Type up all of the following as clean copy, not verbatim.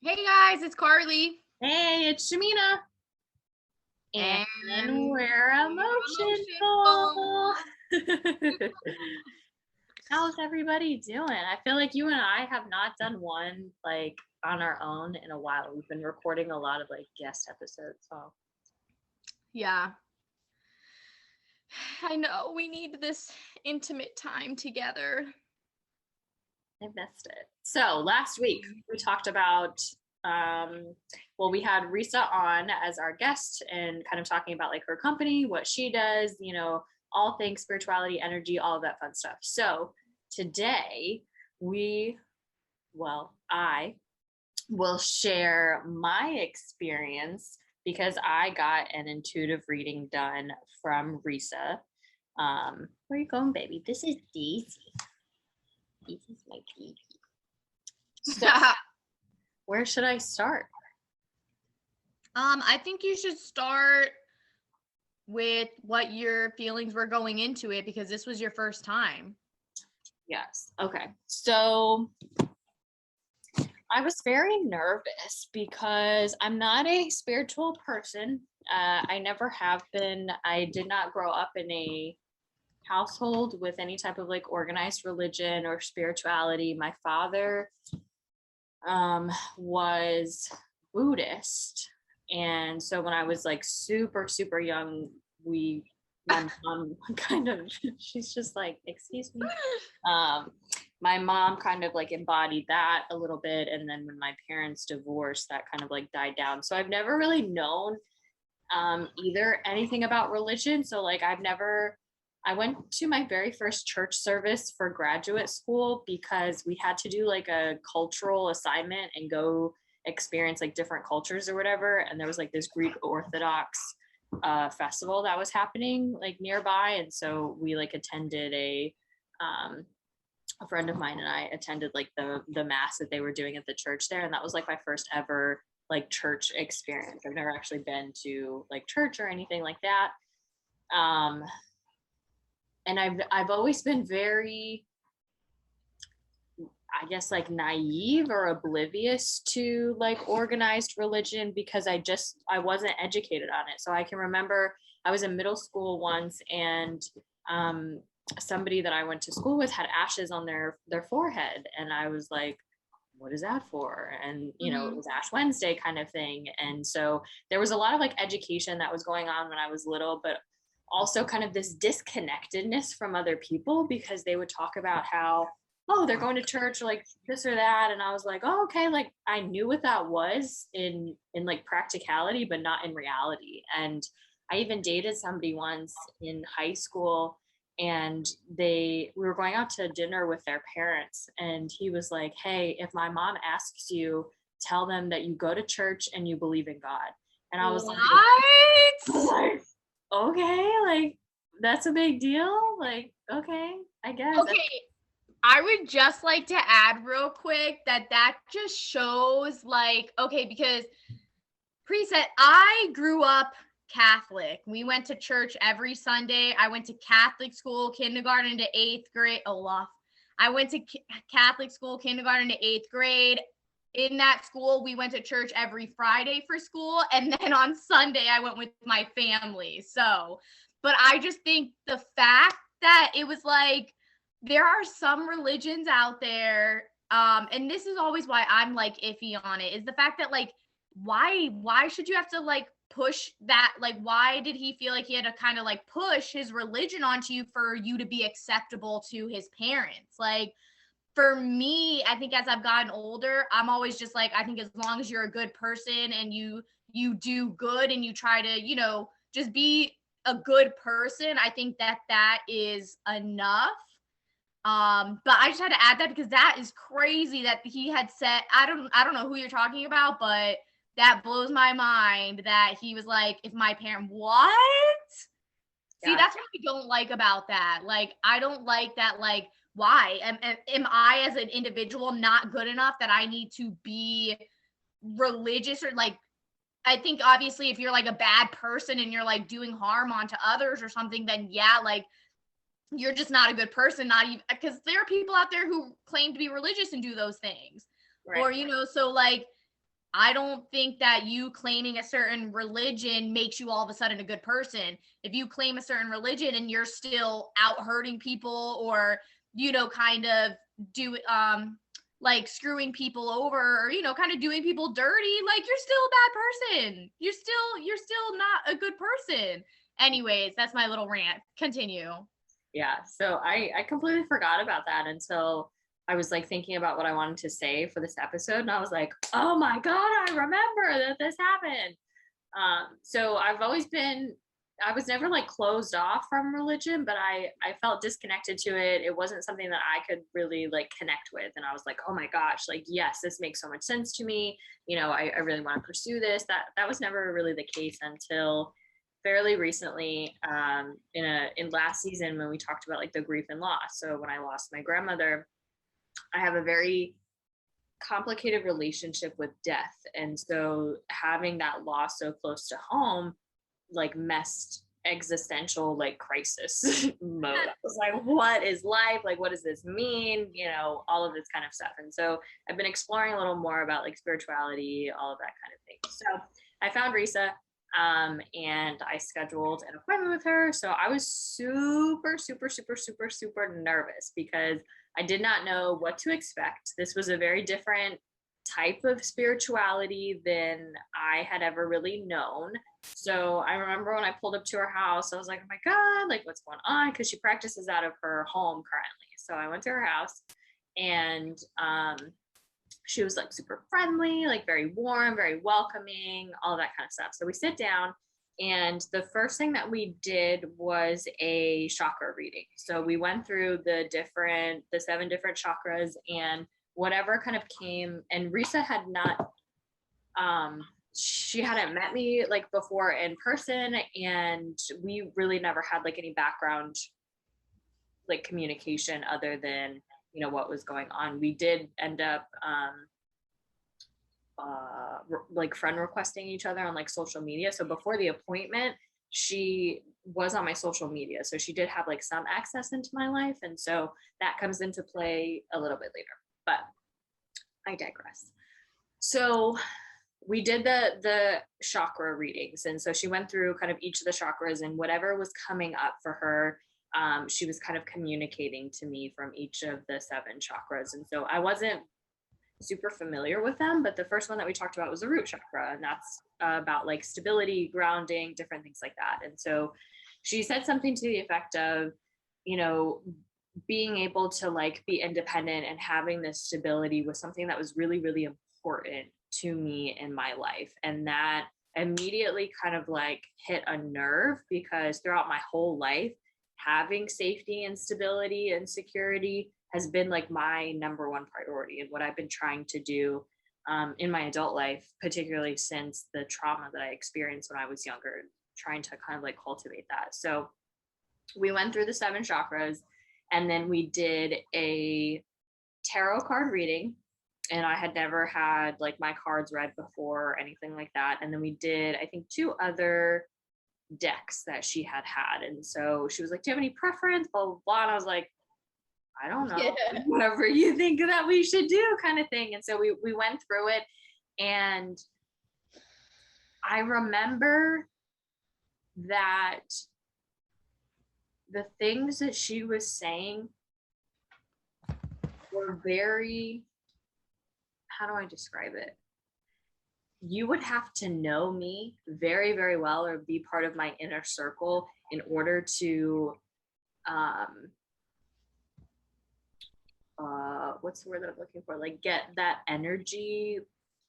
Hey guys, it's Carly. Hey, it's Shamina. And And we're emotional. How's everybody doing? I feel like you and I have not done one like on our own in a while. We've been recording a lot of like guest episodes. So yeah, I know we need this intimate time together. I missed it. So last week we talked about we had Risa on as our guest and kind of talking about like her company, what she does, all things spirituality, energy, all of that fun stuff. So today I will share my experience because I got an intuitive reading done from Risa. Where are you going, baby? This is Daisy. Daisy's my baby. So, where should I start? I think you should start with what your feelings were going into it because this was your first time. Yes. Okay. So I was very nervous because I'm not a spiritual person. I never have been. I did not grow up in a household with any type of like organized religion or spirituality. My father was Buddhist. And so when I was like super, super young, my mom kind of, she's just like, excuse me. My mom kind of like embodied that a little bit. And then when my parents divorced, that kind of like died down. So I've never really known either anything about religion. So like I went to my very first church service for graduate school because we had to do like a cultural assignment and go experience like different cultures or whatever. And there was like this Greek Orthodox festival that was happening like nearby. And so we like attended a friend of mine and I attended like the mass that they were doing at the church there. And that was like my first ever like church experience. I've never actually been to like church or anything like that. And I've always been very, I guess, like naive or oblivious to like organized religion because I wasn't educated on it. So I can remember I was in middle school once and somebody that I went to school with had ashes on their forehead, and I was like, what is that for? And it was Ash Wednesday kind of thing. And so there was a lot of like education that was going on when I was little, but also kind of this disconnectedness from other people because they would talk about how, oh, they're going to church or like this or that. And I was like, oh, okay, like I knew what that was in like practicality, but not in reality. And I even dated somebody once in high school, and we were going out to dinner with their parents, and he was like, hey, if my mom asks you, tell them that you go to church and you believe in God. And I was like, okay, like that's a big deal. Like, okay, I guess. Okay. I would just like to add real quick that just shows like, okay, because preset, I grew up Catholic. We went to church every Sunday. I went to Catholic school, kindergarten to 8th grade. I went to Catholic school, kindergarten to 8th grade. In that school, we went to church every Friday for school. And then on Sunday, I went with my family. So, but I just think the fact that it was like, there are some religions out there, and this is always why I'm like iffy on it, is the fact that like, why should you have to like push that? Like, why did he feel like he had to kind of like push his religion onto you for you to be acceptable to his parents? Like, for me, I think as I've gotten older, I'm always just like, I think as long as you're a good person and you do good and you try to, just be a good person, I think that is enough. But I just had to add that because that is crazy that he had said, I don't know who you're talking about, but that blows my mind that he was like, if my parent, what? Yeah. See, that's what I don't like about that. Like, I don't like that. Like, why am I as an individual not good enough that I need to be religious? Or like, I think obviously if you're like a bad person and you're like doing harm onto others or something, then yeah, like you're just not a good person. Not even, because there are people out there who claim to be religious and do those things. Right. Or so like I don't think that you claiming a certain religion makes you all of a sudden a good person. If you claim a certain religion and you're still out hurting people, or, you know, kind of do like screwing people over, or, you know, kind of doing people dirty, like, you're still a bad person. You're still not a good person. Anyways, that's my little rant. Continue. Yeah. So I completely forgot about that until I was like thinking about what I wanted to say for this episode. And I was like, oh my God, I remember that this happened. So I was never like closed off from religion, but I felt disconnected to it. It wasn't something that I could really like connect with. And I was like, oh my gosh, like, yes, this makes so much sense to me. You know, I really want to pursue this. That was never really the case until fairly recently, in last season when we talked about like the grief and loss. So when I lost my grandmother, I have a very complicated relationship with death. And so having that loss so close to home, like messed existential like crisis mode. I was like, what is life? Like, what does this mean? You know, all of this kind of stuff. And so I've been exploring a little more about like spirituality, all of that kind of thing. So I found Risa, and I scheduled an appointment with her. So I was super, super, super, super, super nervous because I did not know what to expect. This was a very different type of spirituality than I had ever really known. So I remember when I pulled up to her house, I was like, oh my God, like what's going on? Because she practices out of her home currently. So I went to her house, and she was like super friendly, like very warm, very welcoming, all that kind of stuff. So we sit down, and the first thing that we did was a chakra reading. So we went through the 7 different chakras, and whatever kind of came. And Risa had not, she hadn't met me like before in person, and we really never had like any background like communication other than, you know, what was going on. We did end up like friend requesting each other on like social media. So before the appointment, she was on my social media, so she did have like some access into my life, and so that comes into play a little bit later, but I digress. So we did the chakra readings, and so she went through kind of each of the chakras, and whatever was coming up for her, she was kind of communicating to me from each of the 7 chakras. And so I wasn't super familiar with them, but the first one that we talked about was the root chakra, and that's about like stability, grounding, different things like that. And so she said something to the effect of, you know, being able to like be independent and having this stability was something that was really, really important to me in my life. And that immediately kind of like hit a nerve, because throughout my whole life, having safety and stability and security has been like my number one priority, and what I've been trying to do in my adult life, particularly since the trauma that I experienced when I was younger, trying to kind of like cultivate that. So we went through the 7 chakras, and then we did a tarot card reading, and I had never had like my cards read before or anything like that. And then we did, I think, 2 other decks that she had had. And so she was like, do you have any preference? Blah, blah, blah. And I was like, I don't know, yeah, whatever you think that we should do, kind of thing. And so we went through it, and I remember that the things that she was saying were very, how do I describe it? You would have to know me very, very well, or be part of my inner circle in order to, what's the word that I'm looking for? Like, get that energy.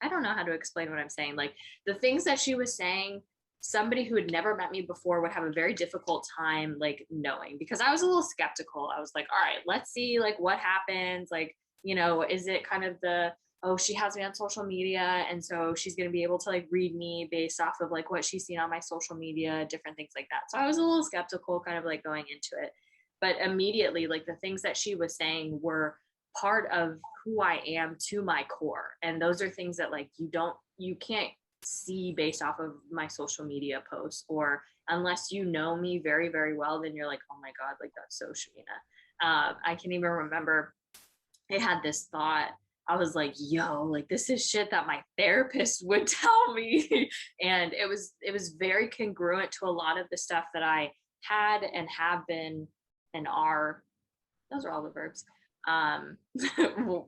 I don't know how to explain what I'm saying. Like, the things that she was saying, somebody who had never met me before would have a very difficult time like knowing, because I was a little skeptical. I was like, all right, let's see like what happens. Like, you know, is it kind of the, oh, she has me on social media, and so she's going to be able to like read me based off of like what she's seen on my social media, different things like that. So I was a little skeptical kind of like going into it. But immediately, like, the things that she was saying were part of who I am to my core. And those are things that like you can't see based off of my social media posts, or unless you know me very, very well, then you're like, oh my God, like that's so Shamina. I can even remember I had this thought I was like, yo, like this is shit that my therapist would tell me. And it was very congruent to a lot of the stuff that I had and have been and are, those are all the verbs, um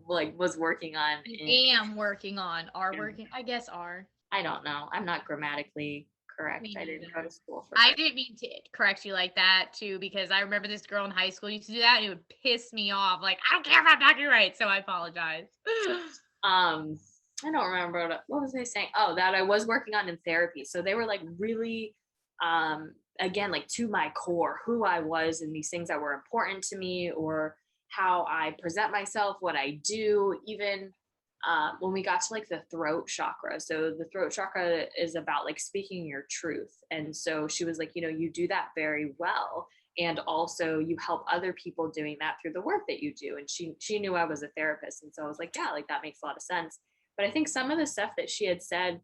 like was working on Am working on, are working, I guess are. I don't know. I'm not grammatically correct. Me I didn't go neither. to school for I that. didn't mean to correct you like that too, because I remember this girl in high school used to do that and it would piss me off. Like, I don't care if I'm talking right, so I apologize. Um, I don't remember what was I saying? Oh, that I was working on in therapy. So they were like really, again, like to my core, who I was and these things that were important to me, or how I present myself, what I do, even when we got to like the throat chakra. So the throat chakra is about like speaking your truth. And so she was like, you do that very well. And also you help other people doing that through the work that you do. And she knew I was a therapist. And so I was like, yeah, like that makes a lot of sense. But I think some of the stuff that she had said,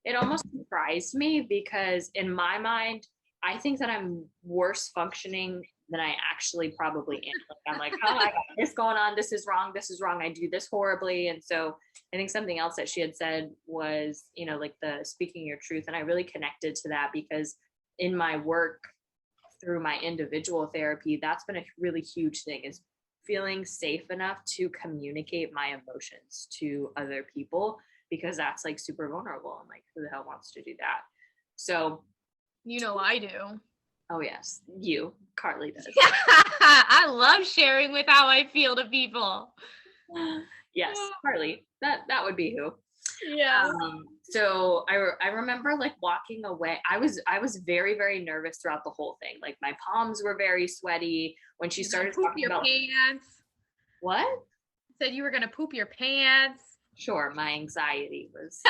it almost surprised me because in my mind, I think that I'm worse functioning than I actually probably am. Like, I'm like, oh, I got this going on. This is wrong. This is wrong. I do this horribly. And so I think something else that she had said was, like the speaking your truth. And I really connected to that because in my work through my individual therapy, that's been a really huge thing is feeling safe enough to communicate my emotions to other people because that's like super vulnerable and like who the hell wants to do that? So I do. oh yes, Carly does. I love sharing with how I feel to people. Yes, Carly, that would be who. Yeah. So I remember like walking away. I was very, very nervous throughout the whole thing. Like my palms were very sweaty when she started Poop talking your about pants. what? Said you were gonna poop your pants. Sure, my anxiety was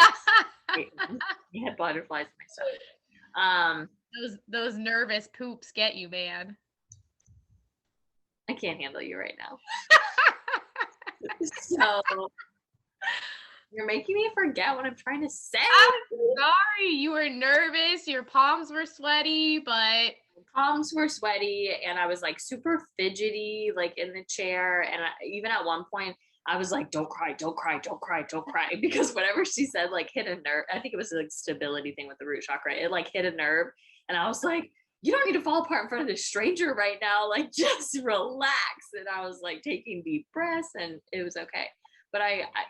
I had butterflies in my stomach. Those nervous poops get you, man. I can't handle you right now. So you're making me forget what I'm trying to say. I'm sorry, you were nervous, your palms were sweaty, but Palms were sweaty and I was like super fidgety, like in the chair. And even at one point, I was like, don't cry, don't cry, don't cry, don't cry. Because whatever she said, like hit a nerve. I think it was like stability thing with the root chakra. It like hit a nerve. And I was like, you don't need to fall apart in front of this stranger right now. Like just relax. And I was like taking deep breaths and it was okay. But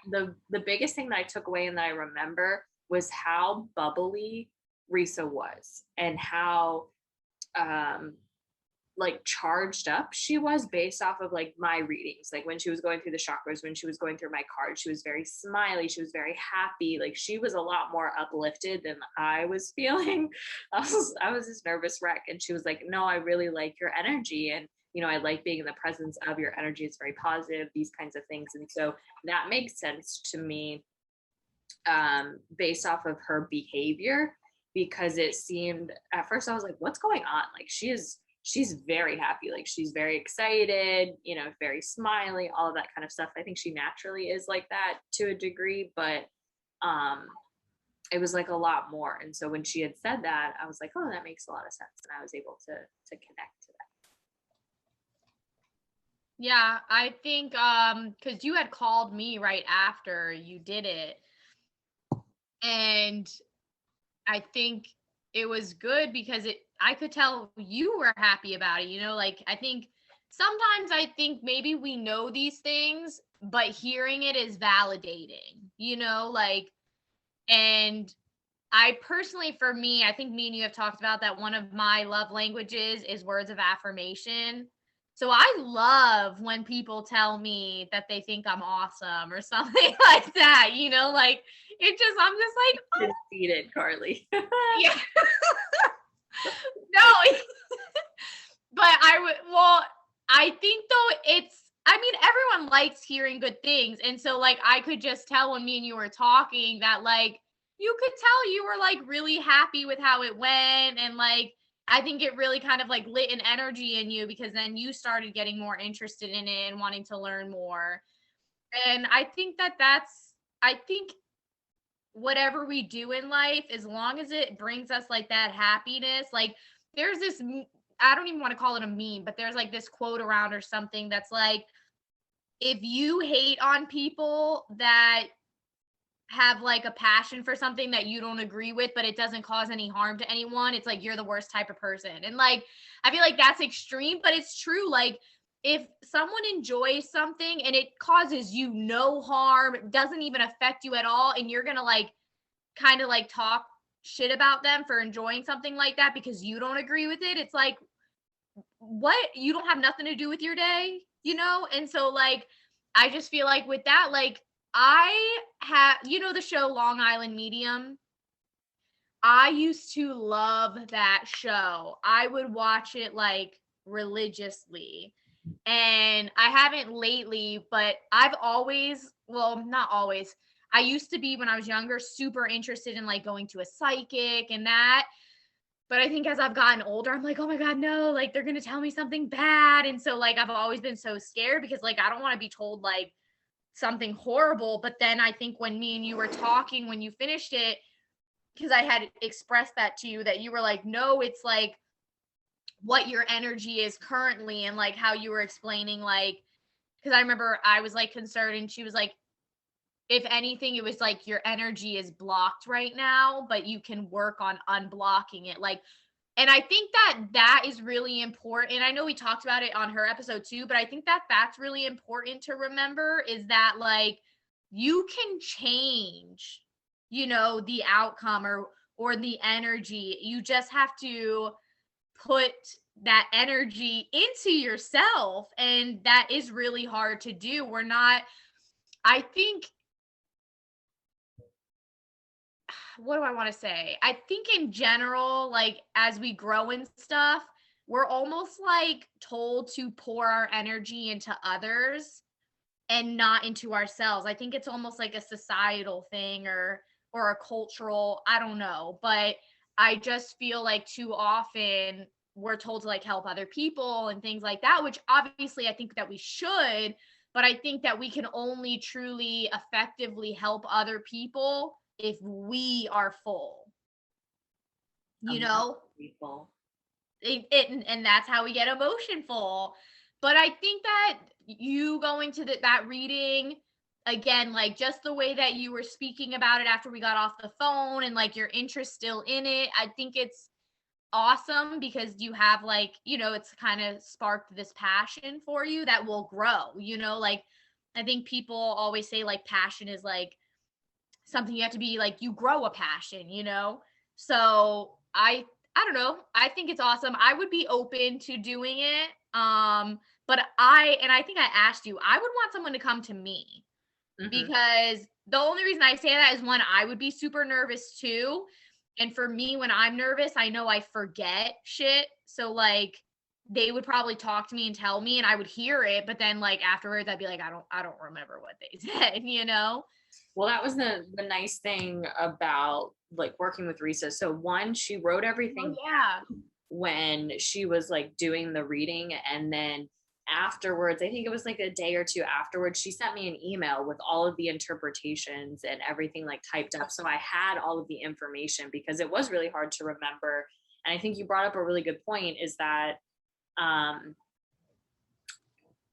the biggest thing that I took away and that I remember was how bubbly Risa was and how um like charged up she was based off of like my readings. Like when she was going through the chakras, when she was going through my cards, she was very smiley, she was very happy, like she was a lot more uplifted than I was feeling. I was this nervous wreck and she was like, no, I really like your energy and I like being in the presence of your energy, it's very positive, these kinds of things. And so that makes sense to me based off of her behavior because it seemed at first I was like, what's going on? Like she's very happy, like she's very excited, very smiley, all of that kind of stuff. I think she naturally is like that to a degree, but it was like a lot more. And so when she had said that, I was like, oh, that makes a lot of sense. And I was able to connect to that. yeah, I think because you had called me right after you did it. And I think it was good because I could tell you were happy about it, like I think sometimes I think maybe we know these things, but hearing it is validating, like, and I personally, for me, I think me and you have talked about that one of my love languages is words of affirmation. So I love when people tell me that they think I'm awesome or something like that, like I'm just like, oh. Conceited, Carly. Yeah. No, but I think though everyone likes hearing good things. And so like, I could just tell when me and you were talking that like, you could tell you were like really happy with how it went. And like, I think it really kind of like lit an energy in you because then you started getting more interested in it and wanting to learn more. And I think I think whatever we do in life, as long as it brings us like that happiness, like there's this, I don't even want to call it a meme, but there's like this quote around or something that's like, if you hate on people that have like a passion for something that you don't agree with, but it doesn't cause any harm to anyone, it's like you're the worst type of person. And like, I feel like that's extreme, but it's true. Like, if someone enjoys something and it causes you no harm, doesn't even affect you at all, and you're gonna like kind of like talk shit about them for enjoying something like that because you don't agree with it, it's like, what? You don't have nothing to do with your day, you know? And so like I just feel like with that, like I have, you know, the show Long Island Medium. I used to love that show. I would watch it like religiously. And I haven't lately, but I've always, well, not always. I used to be when I was younger super interested in like going to a psychic and that. But I think as I've gotten older, I'm like, oh my God, no, like they're gonna tell me something bad. And so like I've always been so scared because like I don't want to be told like something horrible. But then I think when me and you were talking when you finished it, because I had expressed that to you, that you were like, no, it's like what your energy is currently, and like how you were explaining, like, because I remember I was like concerned and she was like, if anything, it was like your energy is blocked right now, but you can work on unblocking it. Like, and I think that that is really important. And I know we talked about it on her episode too, but I think that that's really important to remember, is that like you can change, you know, the outcome or the energy. You just have to put that energy into yourself, and that is really hard to do. We're not, I think, what do I want to say? I think in general, like as we grow and stuff, we're almost like told to pour our energy into others and not into ourselves. I think it's almost like a societal thing or a cultural, I don't know, but I just feel like too often we're told to like help other people and things like that, which obviously I think that we should, but I think that we can only truly effectively help other people if we are full, you know? People. And that's how we get emotion full. But I think that you going to that reading again, like just the way that you were speaking about it after we got off the phone and like your interest still in it, I think it's awesome because you have like, you know, it's kind of sparked this passion for you that will grow, you know, like I think people always say like passion is like something you have to be like, you grow a passion, you know? So I don't know. I think it's awesome. I would be open to doing it. But I think I asked you, I would want someone to come to me, Mm-hmm. because the only reason I say that is one, I would be super nervous too. And for me, when I'm nervous, I know I forget shit. So like they would probably talk to me and tell me and I would hear it, but then like afterwards I'd be like, I don't remember what they said, you know? Well, that was the nice thing about like working with Risa. So one, she wrote Oh everything yeah. when she was like doing the reading, and then afterwards, I think it was like a day or two afterwards, she sent me an email with all of the interpretations and everything like typed up, so I had all of the information because it was really hard to remember. And I think you brought up a really good point, is that um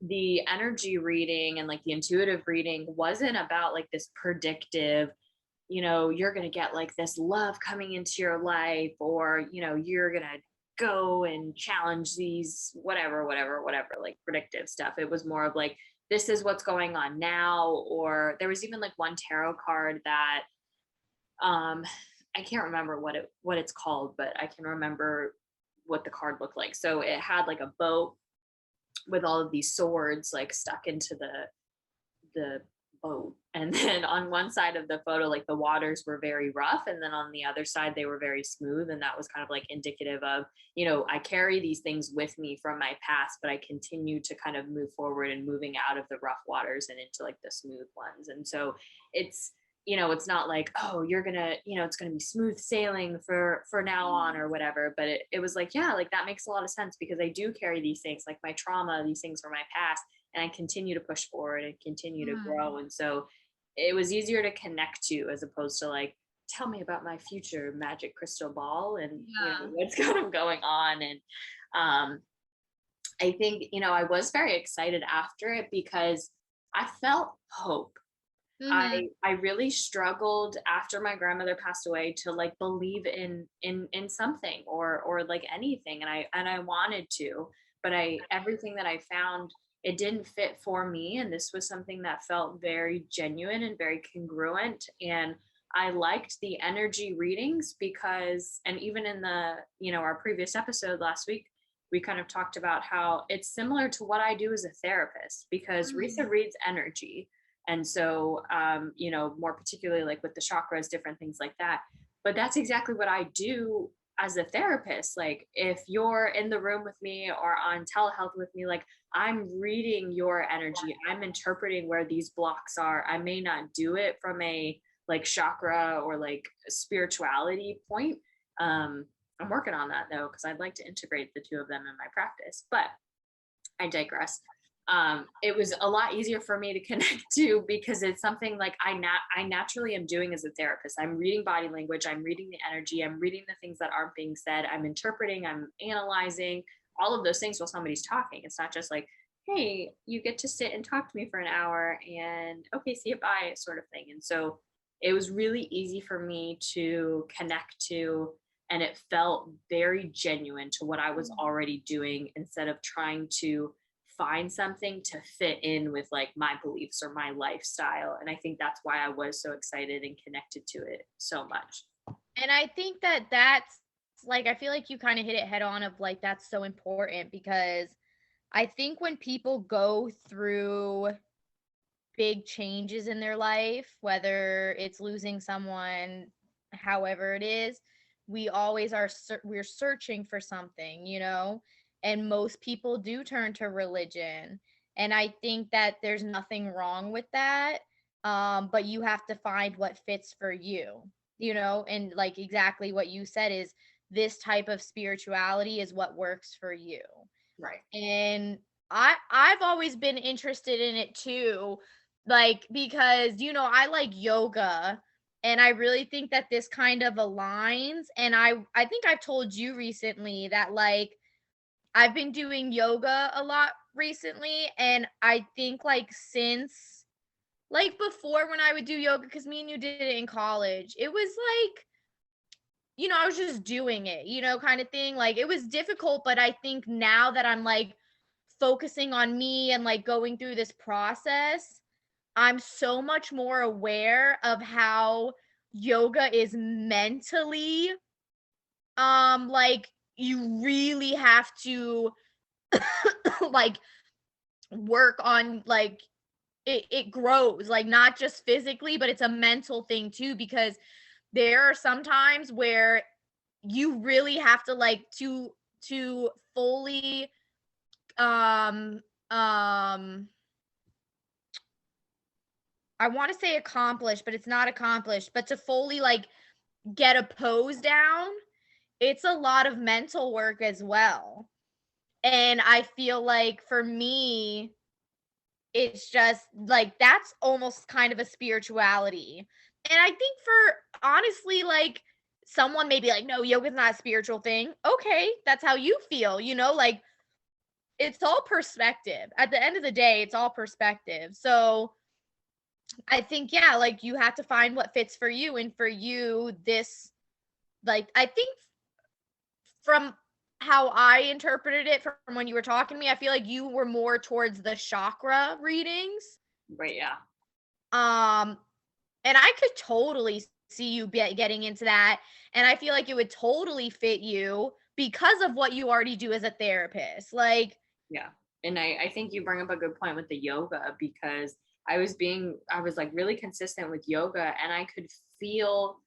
the energy reading and like the intuitive reading wasn't about like this predictive, you're going to get like this love coming into your life, or you're going to go and challenge these whatever, like predictive stuff. It was more of like, this is what's going on now. Or there was even like one tarot card that um I can't remember what it's called, but I can remember what the card looked like. So it had like a boat with all of these swords like stuck into the boat, and then on one side of the photo, like the waters were very rough, and then on the other side they were very smooth, and that was kind of like indicative of, I carry these things with me from my past, but I continue to kind of move forward and moving out of the rough waters and into like the smooth ones. And so it's, it's not like, oh, you're gonna, it's gonna be smooth sailing for now on or whatever. But it was like, yeah, like that makes a lot of sense, because I do carry these things, like my trauma, these things from my past, and I continue to push forward and continue to grow. And so it was easier to connect to, as opposed to like, tell me about my future magic crystal ball and Yeah. what's kind of going on. And I think, I was very excited after it, because I felt hope. Mm-hmm. I really struggled after my grandmother passed away to like believe in something or like anything, and I wanted to, but I everything that I found, it didn't fit for me, and this was something that felt very genuine and very congruent. And I liked the energy readings because, and even in the, our previous episode last week, we kind of talked about how it's similar to what I do as a therapist, because Risa reads energy. And so, more particularly like with the chakras, different things like that. But that's exactly what I do as a therapist. Like, if you're in the room with me or on telehealth with me, like, I'm reading your energy, I'm interpreting where these blocks are. I may not do it from a like chakra or like spirituality point. I'm working on that though, because I'd like to integrate the two of them in my practice. But I digress. It was a lot easier for me to connect to, because it's something like I naturally am doing as a therapist. I'm reading body language, I'm reading the energy, I'm reading the things that aren't being said, I'm interpreting, I'm analyzing all of those things while somebody's talking. It's not just like, hey, you get to sit and talk to me for an hour and okay, see you, bye, sort of thing. And so it was really easy for me to connect to, and it felt very genuine to what I was already doing, instead of trying to find something to fit in with like my beliefs or my lifestyle. And I think that's why I was so excited and connected to it so much. And I think that that's like, I feel like you kind of hit it head on of like, that's so important because I think when people go through big changes in their life, whether it's losing someone, however it is, we always are, we're searching for something, you know? And most people do turn to religion. And I think that there's nothing wrong with that. But you have to find what fits for you, you know? And like exactly what you said is this type of spirituality is what works for you. Right. And I've always been interested in it too, like because I like yoga, and I really think that this kind of aligns. And I think I've told you recently that like I've been doing yoga a lot recently, and I think like since like before when I would do yoga, because me and you did it in college, it was like I was just doing it, kind of thing. Like it was difficult, but I think now that I'm like focusing on me and like going through this process, I'm so much more aware of how yoga is mentally like you really have to like work on like it grows, like not just physically, but it's a mental thing too, because there are some times where you really have to like to fully um um I want to say accomplish, but it's not accomplished, but to fully like get a pose down, it's a lot of mental work as well. And I feel like for me, it's just like that's almost kind of a spirituality. And I think for honestly, like someone may be like, no, yoga's not a spiritual thing. Okay, that's how you feel, like it's all perspective. At the end of the day, it's all perspective. So I think, yeah, like you have to find what fits for you. And for you, this, like, I think from how I interpreted it from when you were talking to me, I feel like you were more towards the chakra readings. Right. Yeah. Um, and I could totally see you getting into that. And I feel like it would totally fit you because of what you already do as a therapist. Like, Yeah. And I think you bring up a good point with the yoga, because I was like really consistent with yoga, and I could feel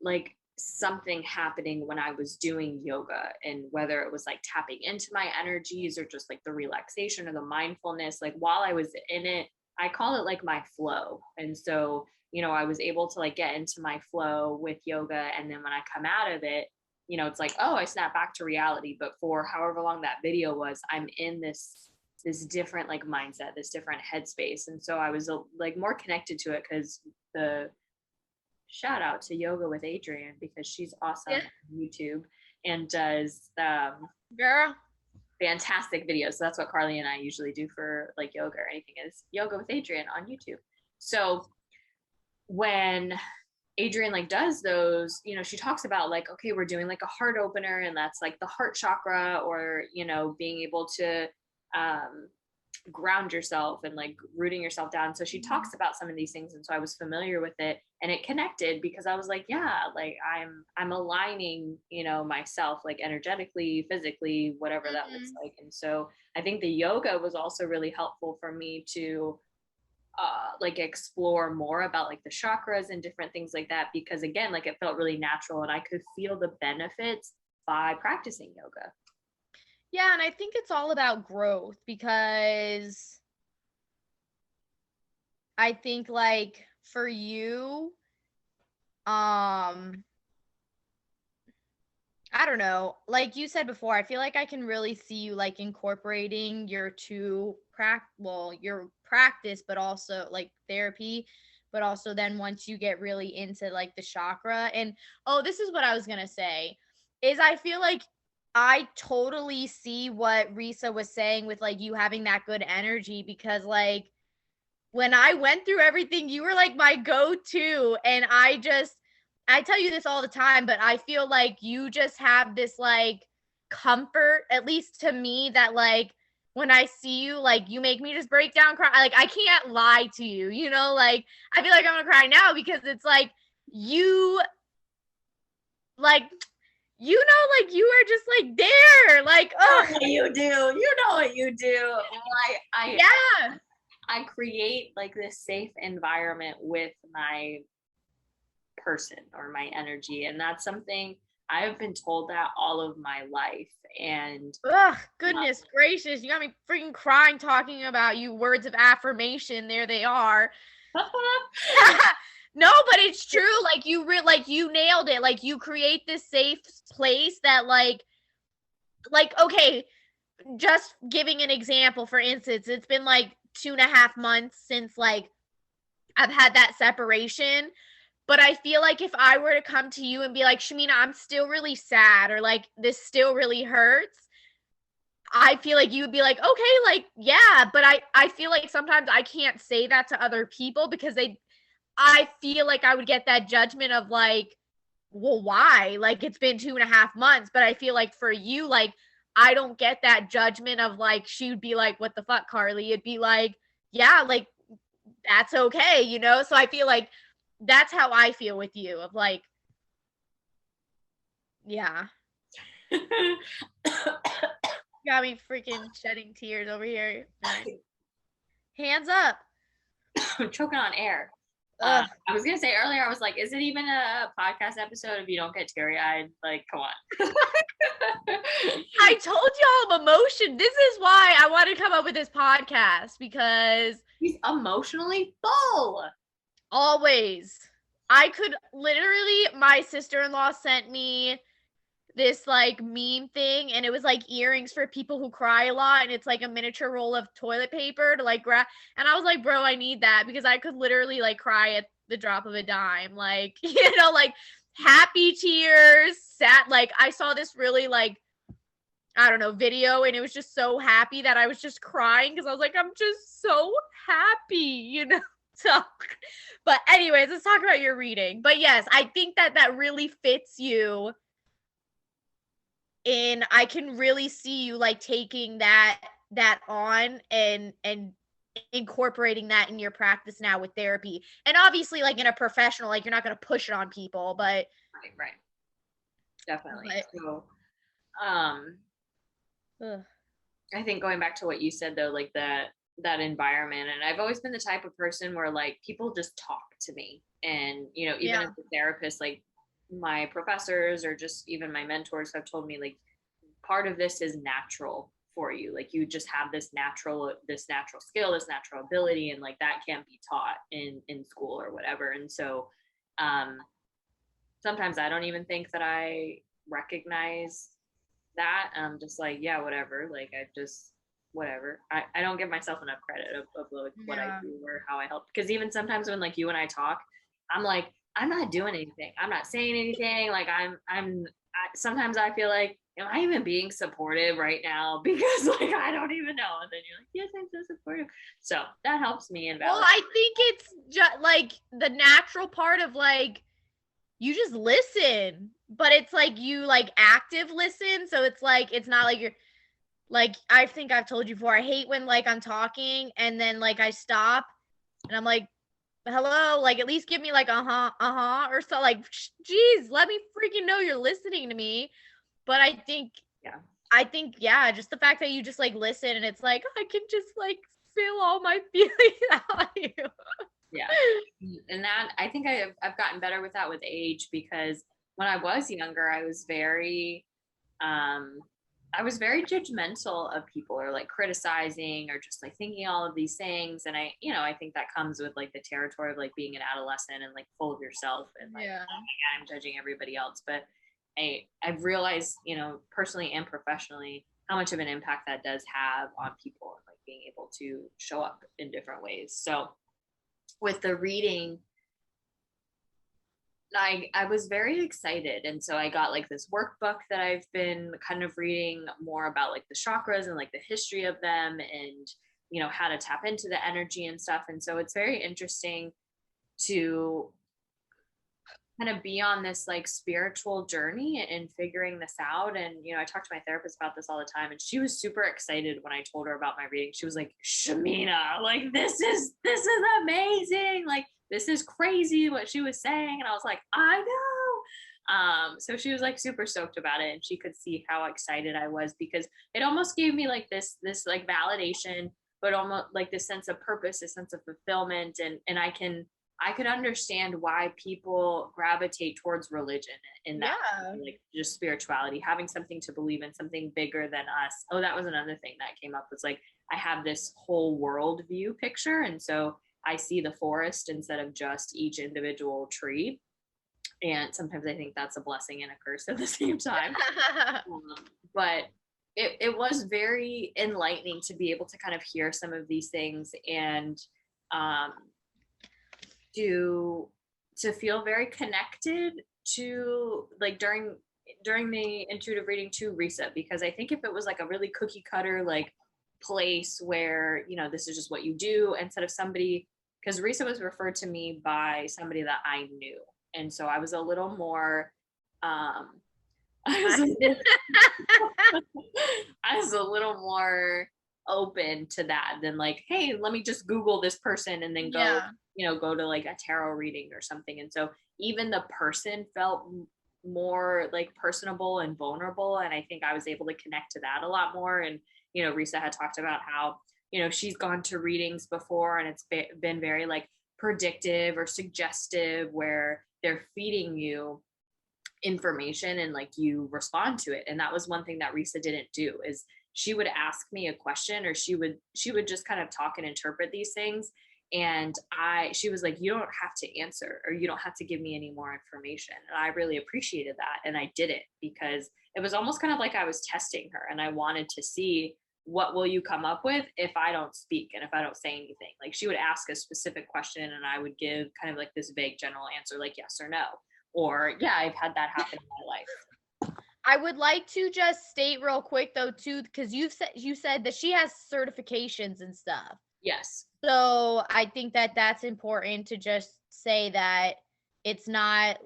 like something happening when I was doing yoga, and whether it was like tapping into my energies or just like the relaxation or the mindfulness, like while I was in it, I call it like my flow. And so, I was able to like get into my flow with yoga. And then when I come out of it, it's like, oh, I snap back to reality. But for however long that video was, I'm in this different like mindset, this different headspace. And so I was like more connected to it, because the shout out to Yoga with Adrienne, because she's awesome yeah, on YouTube and does girl. fantastic videos. So that's what Carly and I usually do for like yoga or anything, is yoga with Adrian on YouTube. So when Adrian like does those, you know, she talks about like, okay, we're doing like a heart opener, and that's like the heart chakra, or, you know, being able to ground yourself and like rooting yourself down. So she talks about some of these things, and so I was familiar with it, and it connected because I was like, yeah, like I'm aligning, you know, myself like energetically, physically, whatever that looks like. And so I think the yoga was also really helpful for me to like explore more about like the chakras and different things like that, because again, like it felt really natural and I could feel the benefits by practicing yoga. Yeah, and I think it's all about growth, because I think like for you, I don't know, like you said before, I feel like I can really see you like incorporating your your practice, but also like therapy, but also then once you get really into like the chakra. And oh, this is what I was gonna say, is I feel like I totally see what Risa was saying with like you having that good energy, because like when I went through everything, you were like my go-to. And I tell you this all the time, but I feel like you just have this like comfort, at least to me, that like when I see you, like you make me just break down, cry. Like I can't lie to you, you know, like I feel like I'm gonna cry now, because it's like you, like, you know, like you are just like there, like, oh, You do, you know what you do. yeah. I create like this safe environment with my person or my energy, and that's something I have been told that all of my life. And Ugh, goodness gracious. You got me freaking crying talking about you words of affirmation. There they are. No, but it's true. Like like you nailed it. Like you create this safe place that like okay, just giving an example, for instance, it's been like 2.5 months since like I've had that separation. But I feel like if I were to come to you and be like, Shamina, I'm still really sad, or like this still really hurts, I feel like you would be like, okay, like, yeah. But I feel like sometimes I can't say that to other people, because I feel like I would get that judgment of like, well, why? Like, it's been 2.5 months. But I feel like for you, like, I don't get that judgment of like, she would be like, what the fuck, Carly? It'd be like, yeah, like, that's okay, you know? So I feel like that's how I feel with you, of like, yeah. Got me freaking shedding tears over here. Hands up. I'm choking on air. I was gonna say earlier, I was like, is it even a podcast episode if you don't get teary-eyed? Like, come on. I told y'all I'm emotion. This is why I want to come up with this podcast, because he's emotionally full. Always. I could literally, my sister-in-law sent me this like meme thing, and it was like earrings for people who cry a lot, and it's like a miniature roll of toilet paper to like grab. And I was like, bro, I need that, because I could literally like cry at the drop of a dime. Like, you know, like happy tears, sad. Like I saw this really like, I don't know, video, and it was just so happy that I was just crying, because I was like, I'm just so happy, you know. So, but anyways, let's talk about your reading. But yes, I think that that really fits you. And I can really see you like taking that on and incorporating that in your practice now with therapy. And obviously like in a professional, like you're not going to push it on people, but right. Definitely. But, so I think going back to what you said though, like that environment, and I've always been the type of person where like people just talk to me, and you know, even as a therapist, like my professors or just even my mentors have told me like part of this is natural for you, like you just have this natural skill, this natural ability, and like that can't be taught in school or whatever. And so sometimes I don't even think that I recognize that. I'm just like, yeah, whatever, like I just whatever. I don't give myself enough credit of like what I do or how I help, because even sometimes when like you and I talk, I'm like, I'm not doing anything, I'm not saying anything, like I'm sometimes I feel like, am I even being supportive right now? Because like I don't even know. And then you're like, yes, I'm so supportive. So that helps me in Well, valid. I think it's just like the natural part of like you just listen, but it's like you like active listen, so it's like it's not like you're like I think I've told you before. I hate when like I'm talking and then like I stop and I'm like, hello, like at least give me like or so like geez, let me freaking know you're listening to me. But Yeah. I think yeah, just the fact that you just like listen and it's like I can just like feel all my feelings out of you. Yeah. And that, I think I've gotten better with that with age, because when I was younger, um, I was very judgmental of people, or like criticizing, or just like thinking all of these things. And I think that comes with like the territory of like being an adolescent and like full of yourself and like, Yeah. oh my God, I'm judging everybody else. But I've realized, personally and professionally, how much of an impact that does have on people, and like being able to show up in different ways. So with the reading, I was very excited. And so I got like this workbook that I've been kind of reading more about, like the chakras and like the history of them, and how to tap into the energy and stuff. And so it's very interesting to kind of be on this like spiritual journey and figuring this out. And I talk to my therapist about this all the time, and she was super excited when I told her about my reading. She was like, Shamina, like this is amazing, like this is crazy what she was saying. And I was like, I know. So she was like super stoked about it, and she could see how excited I was, because it almost gave me like this like validation, but almost like this sense of purpose, a sense of fulfillment. And I could understand why people gravitate towards religion in that, Yeah. like just spirituality, having something to believe in, something bigger than us. Oh, that was another thing that came up, was like, I have this whole world view picture. And so I see the forest instead of just each individual tree. And sometimes I think that's a blessing and a curse at the same time. But it was very enlightening to be able to kind of hear some of these things, and um, to feel very connected to, like, during the intuitive reading to Risa, because I think if it was like a really cookie cutter like place where this is just what you do, instead of somebody, because Risa was referred to me by somebody that I knew, and so I was a little more I was a little, I was a little more open to that than like, hey, let me just Google this person and then go, Yeah. go to like a tarot reading or something. And so even the person felt more like personable and vulnerable. And I think I was able to connect to that a lot more. And, Risa had talked about how, she's gone to readings before, and it's been very like predictive or suggestive, where they're feeding you information and like you respond to it. And that was one thing that Risa didn't do, is she would ask me a question, or she would just kind of talk and interpret these things. And she was like, you don't have to answer, or you don't have to give me any more information. And I really appreciated that. And I did it because it was almost kind of like I was testing her, and I wanted to see, what will you come up with if I don't speak and if I don't say anything? Like, she would ask a specific question, and I would give kind of like this vague general answer, like yes or no, or yeah, I've had that happen in my life. I would like to just state real quick though too, because you said that she has certifications and stuff. Yes. So I think that that's important to just say that it's not,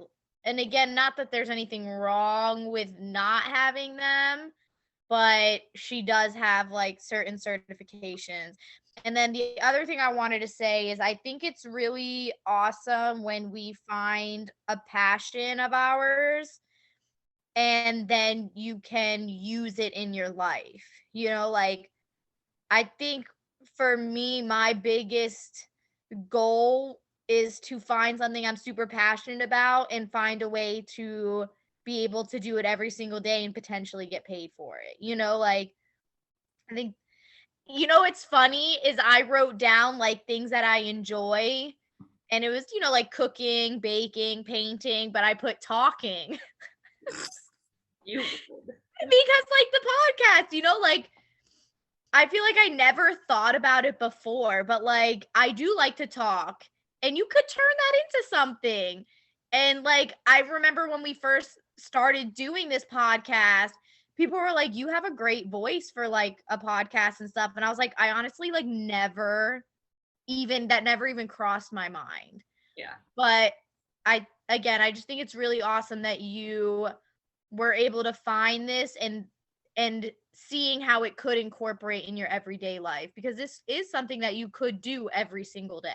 and again, not that there's anything wrong with not having them, but she does have like certain certifications. And then the other thing I wanted to say is I think it's really awesome when we find a passion of ours and then you can use it in your life. Like I think for me, my biggest goal is to find something I'm super passionate about and find a way to be able to do it every single day and potentially get paid for it. Like I think, what's funny is I wrote down like things that I enjoy, and it was, like cooking, baking, painting, but I put talking. You Because like the podcast, like I feel like I never thought about it before, but like I do like to talk, and you could turn that into something. And like I remember when we first started doing this podcast, people were like, you have a great voice for like a podcast and stuff. And I was like, I honestly like never even crossed my mind. Yeah. But I just think it's really awesome that you were able to find this and seeing how it could incorporate in your everyday life, because this is something that you could do every single day.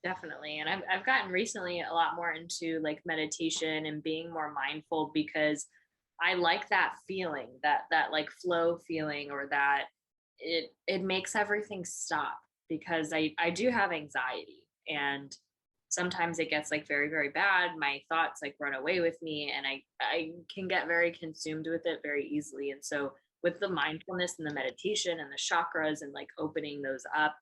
Definitely. And I've gotten recently a lot more into like meditation and being more mindful, because I like that feeling, that like flow feeling, or that it makes everything stop, because I do have anxiety, and sometimes it gets like very, very bad. My thoughts like run away with me, and I can get very consumed with it very easily. And so with the mindfulness and the meditation and the chakras and like opening those up,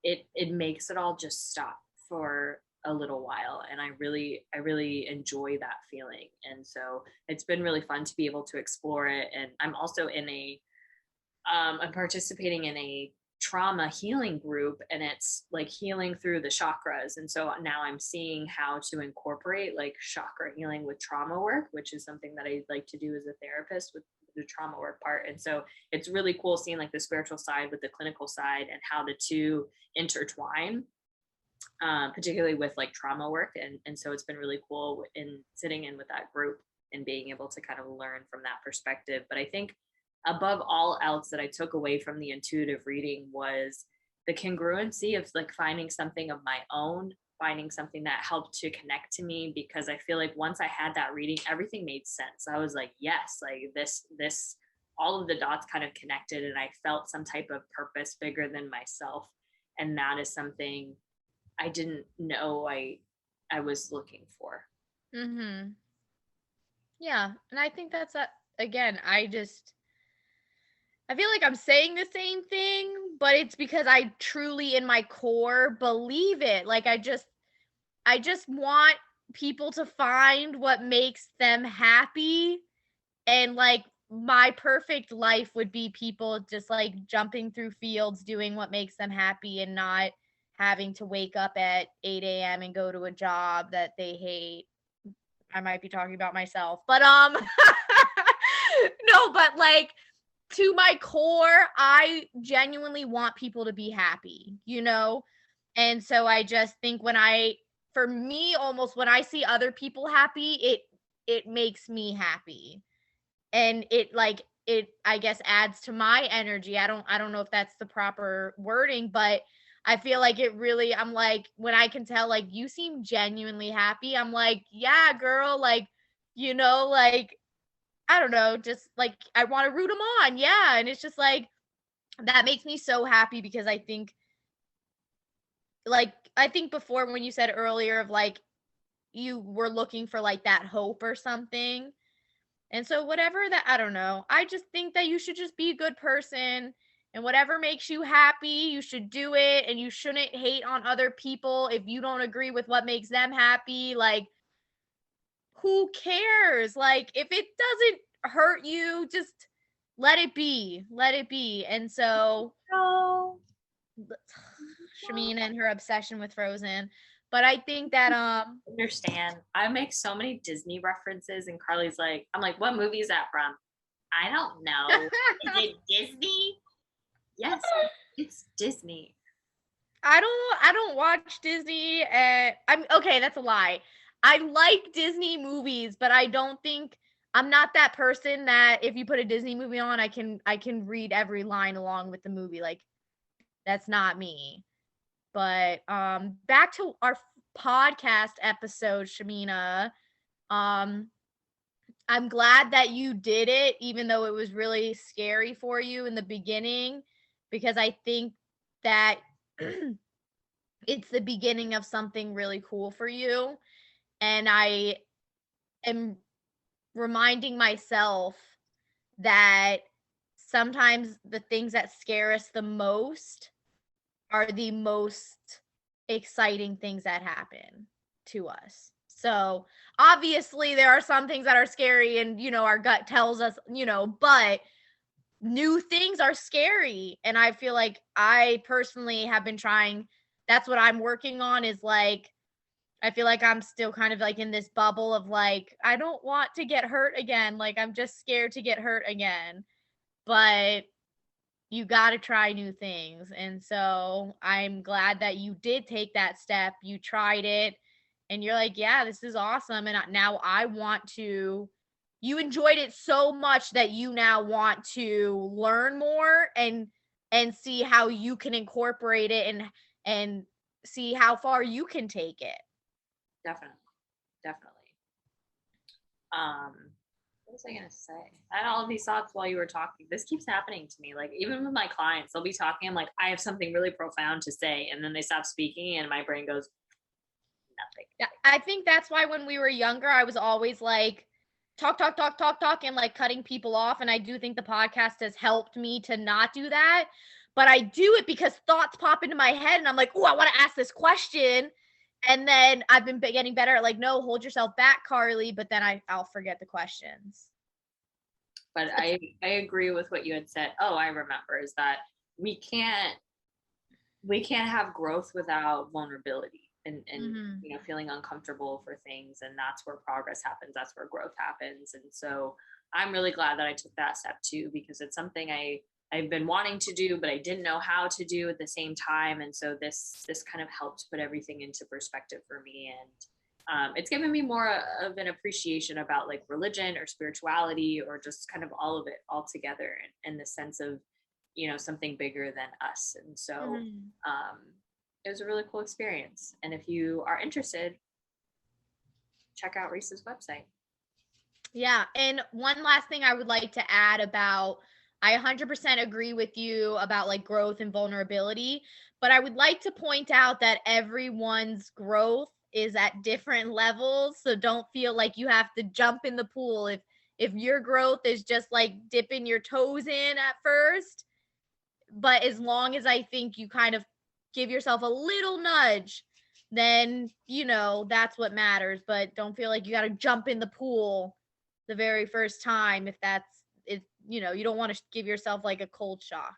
it makes it all just stop for a little while, and I really enjoy that feeling. And so it's been really fun to be able to explore it. And I'm also in I'm participating in a trauma healing group, and it's like healing through the chakras. And so now I'm seeing how to incorporate like chakra healing with trauma work, which is something that I like to do as a therapist with the trauma work part. And so it's really cool seeing like the spiritual side with the clinical side and how the two intertwine, particularly with like trauma work. And so it's been really cool in sitting in with that group and being able to kind of learn from that perspective. But I think above all else that I took away from the intuitive reading was the congruency of like finding something of my own, finding something that helped to connect to me, because I feel like once I had that reading, everything made sense. I was like, yes, like this all of the dots kind of connected, and I felt some type of purpose bigger than myself. And that is something I didn't know I was looking for. Mm-hmm. Yeah. And I think that's again, I feel like I'm saying the same thing, but it's because I truly in my core believe it. Like I just want people to find what makes them happy. And like my perfect life would be people just like jumping through fields doing what makes them happy and not having to wake up at 8 a.m. and go to a job that they hate. I might be talking about myself, but no, but like to my core, I genuinely want people to be happy, you know? And so I just think for me, almost when I see other people happy, it makes me happy. And it I guess adds to my energy. I don't know if that's the proper wording, but I feel like it really, I'm like, when I can tell like you seem genuinely happy, I'm like, yeah, girl, like, like I don't know, just like I want to root them on. Yeah. And it's just like that makes me so happy, because I think before when you said earlier of like you were looking for like that hope or something. And so whatever that, I don't know. I just think that you should just be a good person, and whatever makes you happy, you should do it, and you shouldn't hate on other people if you don't agree with what makes them happy. Like who cares? Like if it doesn't hurt you, just let it be. Let it be. And so No. Shamina and her obsession with Frozen. But I think that Understand. I make so many Disney references, and Carly's like, I'm like, what movie is that from? I don't know. Is it Disney? Yes, it's Disney. I don't watch Disney. I'm okay, that's a lie. I like Disney movies, but I don't think I'm not that person that if you put a Disney movie on, I can read every line along with the movie. Like that's not me. But back to our podcast episode, Shamina. Um I'm glad that you did it, even though it was really scary for you in the beginning, because I think that it's the beginning of something really cool for you. And I am reminding myself that sometimes the things that scare us the most are the most exciting things that happen to us. So obviously there are some things that are scary and our gut tells us, but new things are scary. And I feel like I personally have been trying, that's what I'm working on, is like I feel like I'm still kind of like in this bubble of like, I don't want to get hurt again. Like, I'm just scared to get hurt again. But you got to try new things. And so I'm glad that you did take that step. You tried it and you're like, yeah, this is awesome. And now I want to, you enjoyed it so much that you now want to learn more and see how you can incorporate it and see how far you can take it. Definitely. What was I gonna say? I had all of these thoughts while you were talking. This keeps happening to me. Like even with my clients, they'll be talking. I'm like, I have something really profound to say, and then they stop speaking, and my brain goes, nothing. Yeah, I think that's why when we were younger, I was always like, talk, and like cutting people off. And I do think the podcast has helped me to not do that. But I do it because thoughts pop into my head, and I'm like, oh, I want to ask this question. And then I've been getting better at like, no, hold yourself back, Carly. But then I'll forget the questions. But I agree with what you had said. Oh, I remember is that we can't have growth without vulnerability and you know, feeling uncomfortable for things, and that's where progress happens. That's where growth happens. And so I'm really glad that I took that step too, because it's something I've been wanting to do, but I didn't know how to do at the same time. And so this kind of helped put everything into perspective for me. And it's given me more of an appreciation about like religion or spirituality or just kind of all of it all together in the sense of, you know, something bigger than us. And so it was a really cool experience. And if you are interested, check out Reese's website. Yeah. And one last thing I would like to add about, I 100% agree with you about like growth and vulnerability, but I would like to point out that everyone's growth is at different levels. So don't feel like you have to jump in the pool. If your growth is just like dipping your toes in at first, but as long as I think you kind of give yourself a little nudge, then, you know, that's what matters. But don't feel like you got to jump in the pool the very first time if that's, you know, you don't want to give yourself like a cold shock.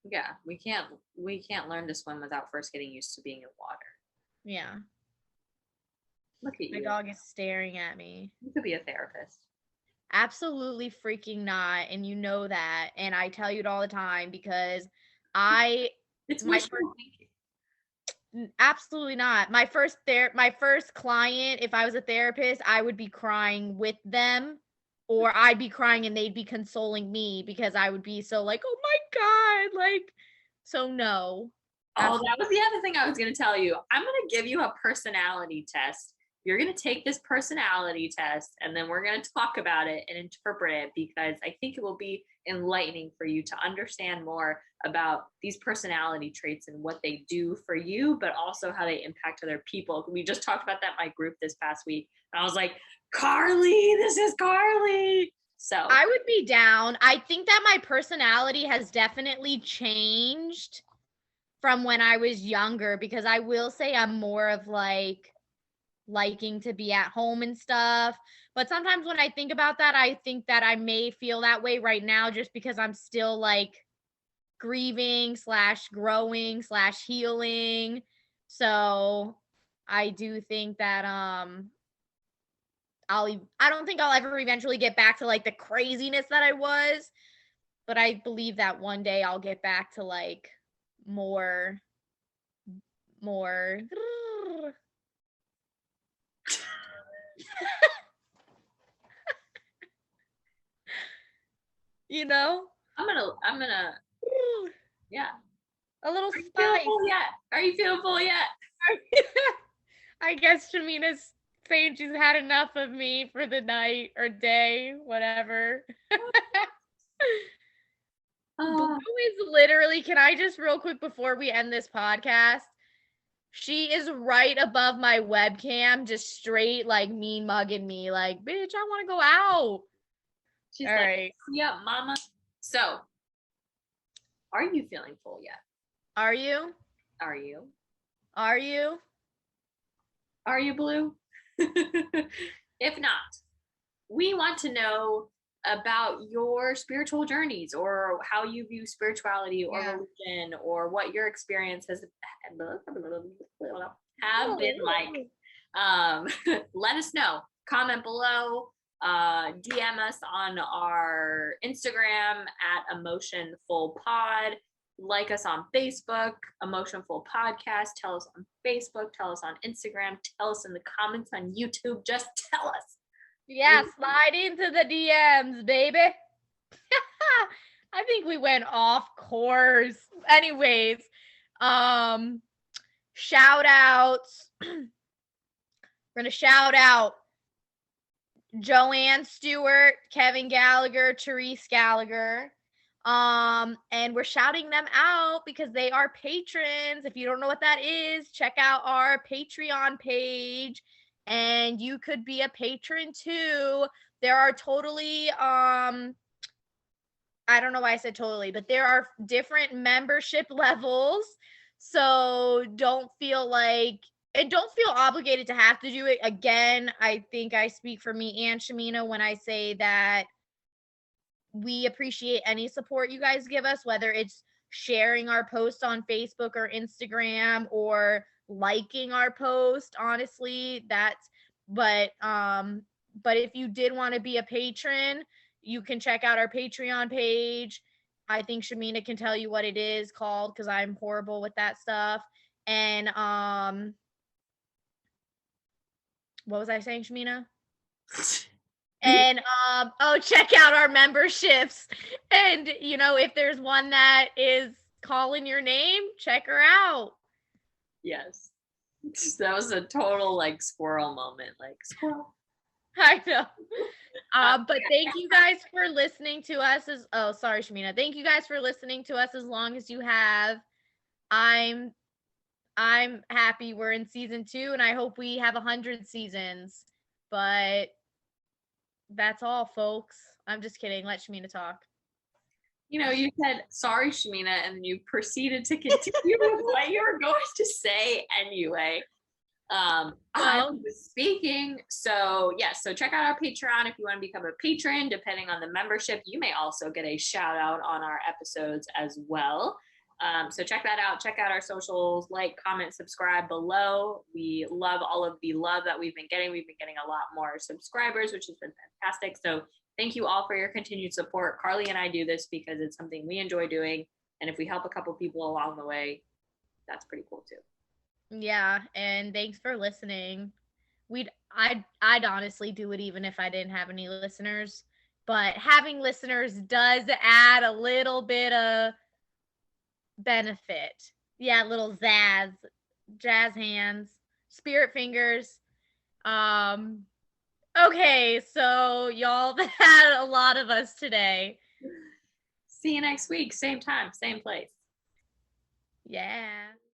Yeah, we can't learn to swim without first getting used to being in water. Yeah. Look at you. My dog is staring at me. You could be a therapist. Absolutely freaking not. And you know that. And I tell you it all the time because it's wishful thinking. Absolutely not. My first client, if I was a therapist, I would be crying with them, or I'd be crying and they'd be consoling me because I would be so like, oh my God, like, so no. Oh, that was the other thing I was going to tell you. I'm going to give you a personality test. You're going to take this personality test and then we're going to talk about it and interpret it, because I think it will be enlightening for you to understand more about these personality traits and what they do for you, but also how they impact other people. We just talked about that in my group this past week. And I was like, Carly, this is Carly. So I would be down. I think that my personality has definitely changed from when I was younger, because I will say I'm more of like liking to be at home and stuff. But sometimes when I think about that, I think that I may feel that way right now just because I'm still like grieving / growing / healing. So I do think that I don't think I'll ever eventually get back to like the craziness that I was, but I believe that one day I'll get back to like more you know? I'm gonna yeah. A little Are you spice. feeling full yet? Are you feeling full yet? I guess Shamina's saying she's had enough of me for the night or day, whatever. Blue is literally, can I just real quick before we end this podcast? She is right above my webcam, just straight like mean mugging me, like, bitch, I want to go out. She's all like, right. Yeah, mama. So, are you feeling full yet? Are you? Are you? Are you? Are you, Blue? If not, we want to know about your spiritual journeys or how you view spirituality or religion, or what your experience has have been like Let us know. Comment below. DM us on our Instagram at emotionfulpod. Like us on Facebook, Emotionful Podcast. Tell us on Facebook. Tell us on Instagram. Tell us in the comments on YouTube. Just tell us. Yeah, slide into the DMs, baby. I think we went off course. Anyways, shout outs. We're gonna shout out Joanne Stewart, Kevin Gallagher, Therese Gallagher. And we're shouting them out because they are patrons. If you don't know what that is, check out our Patreon page and you could be a patron too. There are totally I don't know why I said totally, but there are different membership levels. So don't feel obligated to have to do it. Again, I think I speak for me and Shamina when I say that we appreciate any support you guys give us, whether it's sharing our post on Facebook or Instagram or liking our post. Honestly, but if you did want to be a patron, you can check out our Patreon page. I think Shamina can tell you what it is called because I'm horrible with that stuff. And what was I saying, Shamina? And check out our memberships. And if there's one that is calling your name, check her out. Yes. That was a total like squirrel moment, like squirrel. I know. But thank you guys for listening to us sorry, Shamina. Thank you guys for listening to us as long as you have. I'm happy we're in season 2 and I hope we have 100 seasons. But that's all, folks. I'm just kidding. Let Shamina talk. You said sorry, Shamina, and then you proceeded to continue with what you were going to say anyway. I was speaking. So so check out our Patreon if you want to become a patron. Depending on the membership, you may also get a shout out on our episodes as well. So check that out. Check out our socials, like, comment, subscribe below. We love all of the love that we've been getting. We've been getting a lot more subscribers, which has been fantastic. So thank you all for your continued support. Carly and I do this because it's something we enjoy doing. And if we help a couple people along the way, that's pretty cool too. Yeah, and thanks for listening. I'd honestly do it even if I didn't have any listeners. But having listeners does add a little bit of benefit. Yeah, little jazz hands, spirit fingers. Okay, so y'all had a lot of us today. See you next week, same time, same place. Yeah.